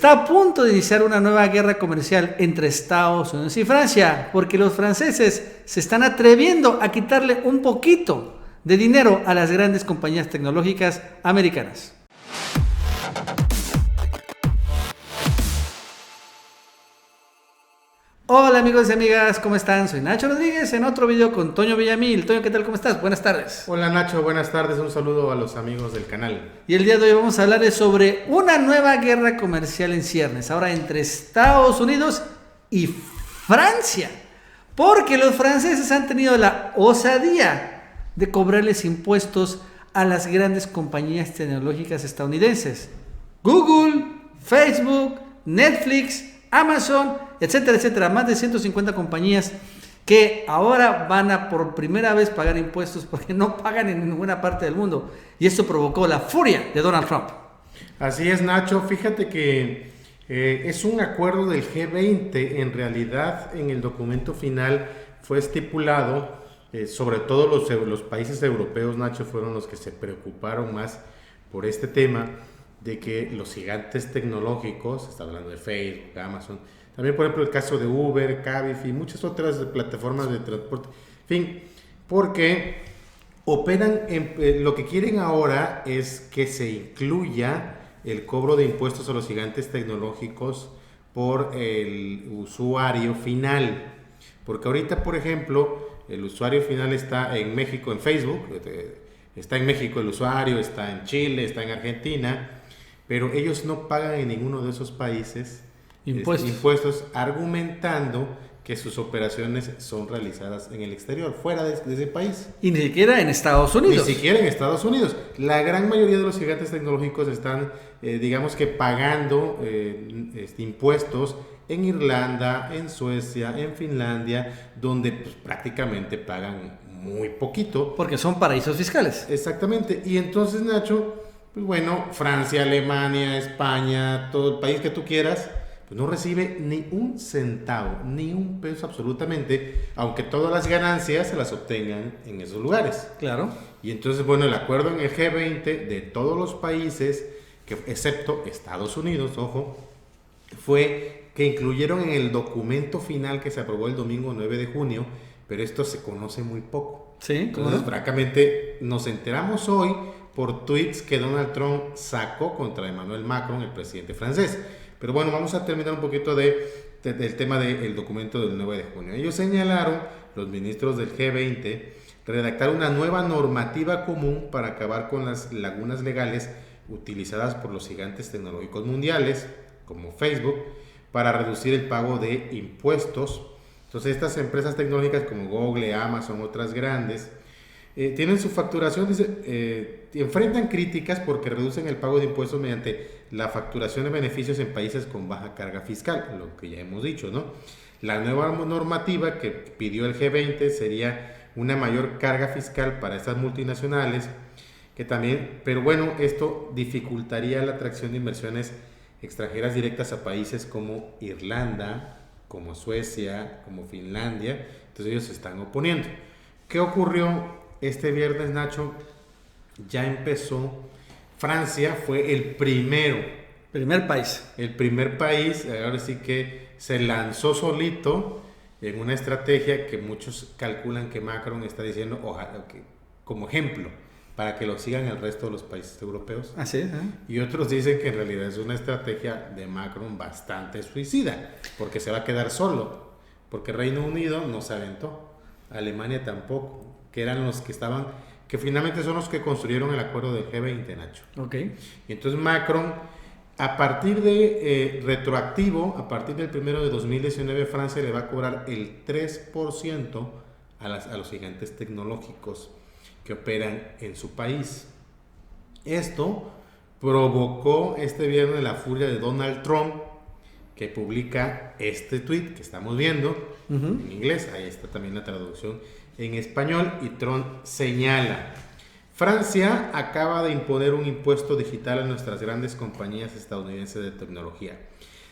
está a punto de iniciar una nueva guerra comercial entre Estados Unidos y Francia, porque los franceses se están atreviendo a quitarle un poquito de dinero a las grandes compañías tecnológicas americanas. Hola amigos y amigas, ¿cómo están? Soy Nacho Rodríguez en otro video con Toño Villamil. Toño, ¿qué tal? ¿Cómo estás? Buenas tardes. Hola Nacho, buenas tardes, un saludo a los amigos del canal. Y el día de hoy vamos a hablar sobre una nueva guerra comercial en ciernes, ahora entre Estados Unidos y Francia, porque los franceses han tenido la osadía de cobrarles impuestos a las grandes compañías tecnológicas estadounidenses. Google, Facebook, Netflix, Amazon, etcétera, etcétera. Más de 150 compañías que ahora van a por primera vez pagar impuestos porque no pagan en ninguna parte del mundo. Y esto provocó la furia de Donald Trump. Así es, Nacho. Fíjate que es un acuerdo del G20. En realidad, en el documento final fue estipulado, sobre todo los países europeos, Nacho, fueron los que se preocuparon más por este tema, de que los gigantes tecnológicos, está hablando de Facebook, Amazon, también por ejemplo el caso de Uber, Cabify y muchas otras plataformas de transporte, en fin, porque operan lo que quieren ahora es que se incluya el cobro de impuestos a los gigantes tecnológicos por el usuario final, porque ahorita por ejemplo el usuario final está en México, en Facebook, está en México el usuario, está en Chile, está en Argentina, pero ellos no pagan en ninguno de esos países impuestos, argumentando que sus operaciones son realizadas en el exterior, fuera de ese país. Y ni siquiera en Estados Unidos. Ni siquiera en Estados Unidos. La gran mayoría de los gigantes tecnológicos están, digamos que pagando impuestos en Irlanda, en Suecia, en Finlandia, donde pues, prácticamente pagan muy poquito. Porque son paraísos fiscales. Exactamente. Y entonces, Nacho, pues bueno, Francia, Alemania, España, todo el país que tú quieras, pues no recibe ni un centavo, ni un peso absolutamente, aunque todas las ganancias se las obtengan en esos lugares. Claro. Y entonces, bueno, el acuerdo en el G20 de todos los países, excepto Estados Unidos, ojo, fue que incluyeron en el documento final que se aprobó el domingo 9 de junio, pero esto se conoce muy poco. Sí, entonces, francamente, nos enteramos hoy por tweets que Donald Trump sacó contra Emmanuel Macron, el presidente francés. Pero bueno, vamos a terminar un poquito del tema del documento del 9 de junio. Ellos señalaron, los ministros del G20, redactar una nueva normativa común para acabar con las lagunas legales utilizadas por los gigantes tecnológicos mundiales, como Facebook, para reducir el pago de impuestos. Entonces, estas empresas tecnológicas como Google, Amazon, otras grandes, tienen su facturación, enfrentan críticas porque reducen el pago de impuestos mediante la facturación de beneficios en países con baja carga fiscal, lo que ya hemos dicho, ¿no? La nueva normativa que pidió el G20 sería una mayor carga fiscal para estas multinacionales, que también, pero bueno, esto dificultaría la atracción de inversiones extranjeras directas a países como Irlanda, como Suecia, como Finlandia. Entonces ellos se están oponiendo. ¿Qué ocurrió este viernes, Nacho? Ya empezó. Francia fue el primer país, ahora sí que se lanzó solito en una estrategia que muchos calculan que Macron está diciendo, ojalá, como ejemplo, para que lo sigan el resto de los países europeos. Así es, Y otros dicen que en realidad es una estrategia de Macron bastante suicida, porque se va a quedar solo, porque Reino Unido no se aventó, Alemania tampoco, que eran los que estaban, que finalmente son los que construyeron el acuerdo del G20, Nacho. Ok. Y entonces Macron, a partir de retroactivo, a partir del 1 de 2019, Francia le va a cobrar el 3% a los gigantes tecnológicos que operan en su país. Esto provocó este viernes la furia de Donald Trump, que publica este tweet que estamos viendo en inglés. Ahí está también la traducción en español. Y Trump señala: Francia acaba de imponer un impuesto digital a nuestras grandes compañías estadounidenses de tecnología.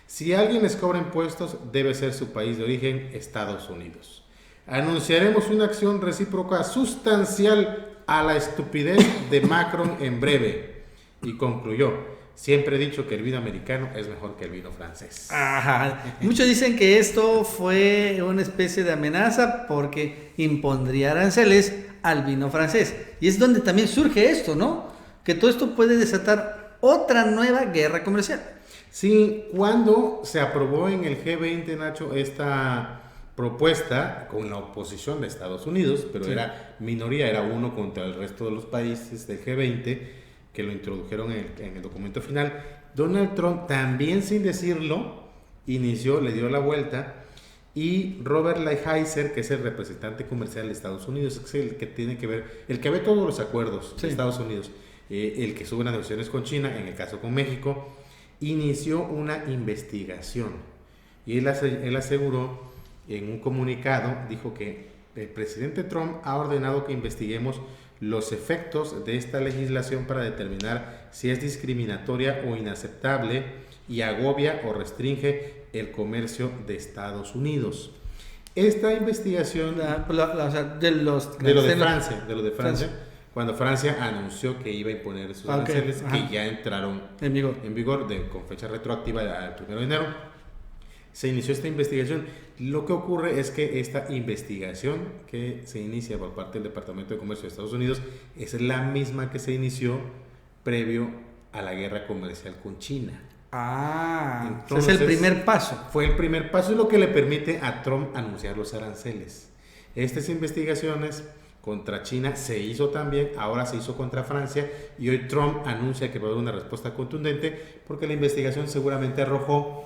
Si alguien les cobra impuestos, debe ser su país de origen, Estados Unidos. Anunciaremos una acción recíproca sustancial a la estupidez de Macron en breve. Y concluyó: siempre he dicho que el vino americano es mejor que el vino francés. Ajá. Muchos dicen que esto fue una especie de amenaza porque impondría aranceles al vino francés. Y es donde también surge esto, ¿no? Que todo esto puede desatar otra nueva guerra comercial. Sí, cuando se aprobó en el G20, Nacho, esta propuesta con la oposición de Estados Unidos, pero sí, era minoría, era uno contra el resto de los países del G20 que lo introdujeron en el documento final. Donald Trump, también sin decirlo, le dio la vuelta, y Robert Lighthizer, que es el representante comercial de Estados Unidos, es el que tiene que ver, el que ve todos los acuerdos de Estados Unidos, el que sube las negociaciones con China, en el caso con México, inició una investigación. Y él aseguró en un comunicado, dijo que el presidente Trump ha ordenado que investiguemos los efectos de esta legislación para determinar si es discriminatoria o inaceptable y agobia o restringe el comercio de Estados Unidos. Esta investigación de lo de Francia, cuando Francia anunció que iba a imponer sus aranceles, que ya entraron en vigor con fecha retroactiva al 1 de enero. Se inició esta investigación. Lo que ocurre es que esta investigación que se inicia por parte del Departamento de Comercio de Estados Unidos es la misma que se inició previo a la guerra comercial con China. Entonces es el primer paso. Fue el primer paso y lo que le permite a Trump anunciar los aranceles. Estas investigaciones contra China se hizo también, ahora se hizo contra Francia, y hoy Trump anuncia que va a haber una respuesta contundente porque la investigación seguramente arrojó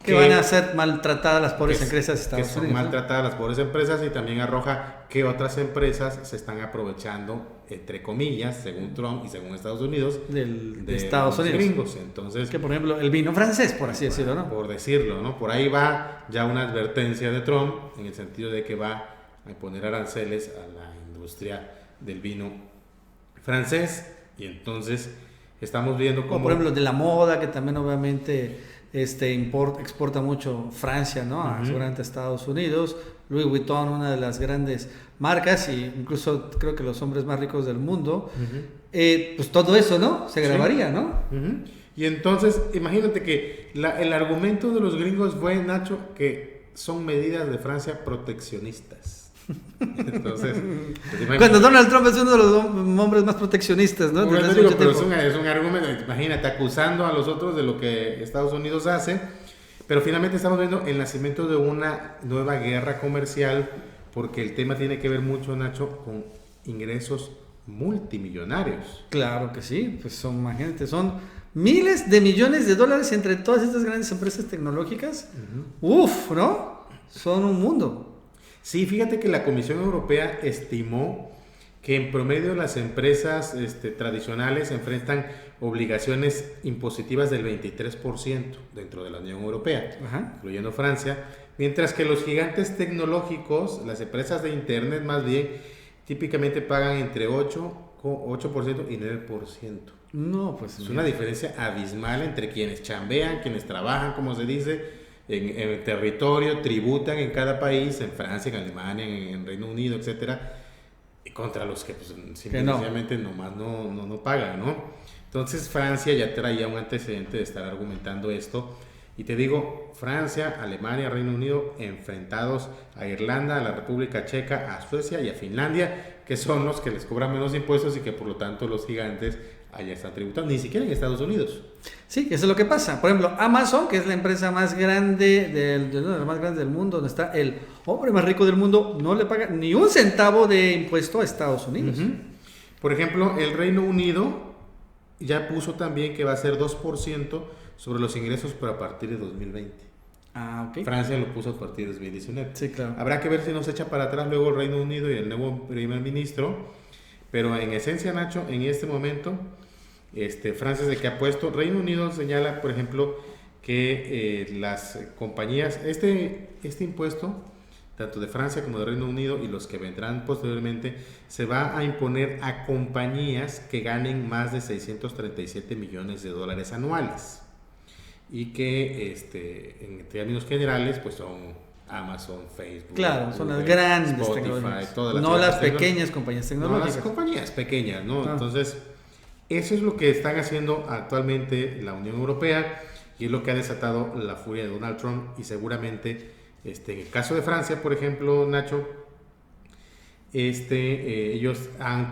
que van a ser maltratadas las pobres empresas de Estados Unidos. Que son maltratadas las pobres empresas, y también arroja que otras empresas se están aprovechando, entre comillas, según Trump y según Estados Unidos, de Estados Unidos. Gringos. Entonces, que por ejemplo el vino francés, por así decirlo, ¿no? Por decirlo, ¿no? Por ahí va ya una advertencia de Trump en el sentido de que va a imponer aranceles a la industria del vino francés, y entonces estamos viendo cómo... O por ejemplo de la moda, que también obviamente exporta mucho Francia, ¿no? Seguramente a Estados Unidos. Louis Vuitton, una de las grandes marcas, y incluso creo que los hombres más ricos del mundo. Pues todo eso, ¿no? Se grabaría, ¿no? Y entonces, imagínate que el argumento de los gringos fue, Nacho, que son medidas de Francia proteccionistas. Entonces, pues, cuando Donald Trump es uno de los hombres más proteccionistas, ¿no? Pero es un argumento, imagínate, acusando a los otros de lo que Estados Unidos hace, pero finalmente estamos viendo el nacimiento de una nueva guerra comercial, porque el tema tiene que ver mucho, Nacho, con ingresos multimillonarios. Claro que sí, pues imagínate, son miles de millones de dólares entre todas estas grandes empresas tecnológicas. ¿No? Son un mundo. Sí, fíjate que la Comisión Europea estimó que en promedio las empresas tradicionales enfrentan obligaciones impositivas del 23% dentro de la Unión Europea, incluyendo Francia, mientras que los gigantes tecnológicos, las empresas de Internet más bien, típicamente pagan entre 8% y 9%. No, pues es una diferencia abismal entre quienes chambean, quienes trabajan, como se dice, en el territorio, tributan en cada país, en Francia, en Alemania, en Reino Unido, etcétera, contra los que pues, simplemente nomás no pagan, ¿no? Entonces Francia ya traía un antecedente de estar argumentando esto, y te digo, Francia, Alemania, Reino Unido enfrentados a Irlanda, a la República Checa, a Suecia y a Finlandia, que son los que les cobran menos impuestos y que por lo tanto los gigantes allá están tributando, ni siquiera en Estados Unidos. Sí, eso es lo que pasa. Por ejemplo, Amazon, que es la empresa más grande de las más grandes del mundo, donde está el hombre más rico del mundo, no le paga ni un centavo de impuesto a Estados Unidos. Por ejemplo, el Reino Unido ya puso también que va a ser 2% sobre los ingresos, pero a partir de 2020. Ok. Francia lo puso a partir de 2019. Sí, claro. Habrá que ver si nos echa para atrás luego el Reino Unido y el nuevo primer ministro, pero en esencia, Nacho, en este momento, Francia es el que ha puesto. Reino Unido señala, por ejemplo, que las compañías, este impuesto, tanto de Francia como de Reino Unido y los que vendrán posteriormente, se va a imponer a compañías que ganen más de 637 millones de dólares anuales, y que en términos generales pues son Amazon, Facebook, claro, son las grandes Spotify, no las pequeñas compañías tecnológicas. No, las compañías pequeñas, ¿no? Entonces, Eso es lo que están haciendo actualmente la Unión Europea y es lo que ha desatado la furia de Donald Trump y seguramente en el caso de Francia, por ejemplo, Nacho, ellos han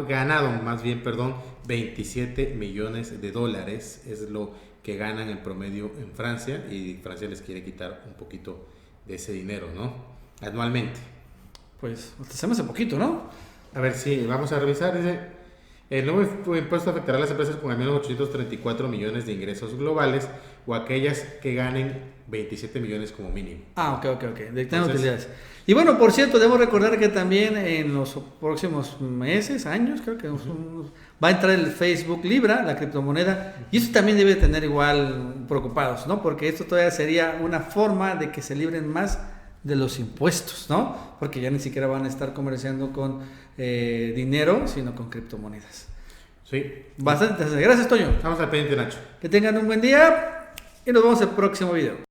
ganado más bien, perdón, 27 millones de dólares, es lo que ganan en promedio en Francia y Francia les quiere quitar un poquito de ese dinero, ¿no? Anualmente. Pues se me hace poquito, ¿no? A ver, sí, vamos a revisar, dice... El nuevo impuesto afectará a las empresas con al menos 834 millones de ingresos globales o aquellas que ganen 27 millones como mínimo. Ok. Dictan utilidades. Y bueno, por cierto, debo recordar que también en los próximos meses, años, creo que va a entrar el Facebook Libra, la criptomoneda, y eso también debe tener igual preocupados, ¿no? Porque esto todavía sería una forma de que se libren más de los impuestos, ¿no? Porque ya ni siquiera van a estar comerciando con dinero, sino con criptomonedas. Sí. Bastante interesante. Gracias, Toño. Estamos al pendiente, Nacho. Que tengan un buen día y nos vemos en el próximo video.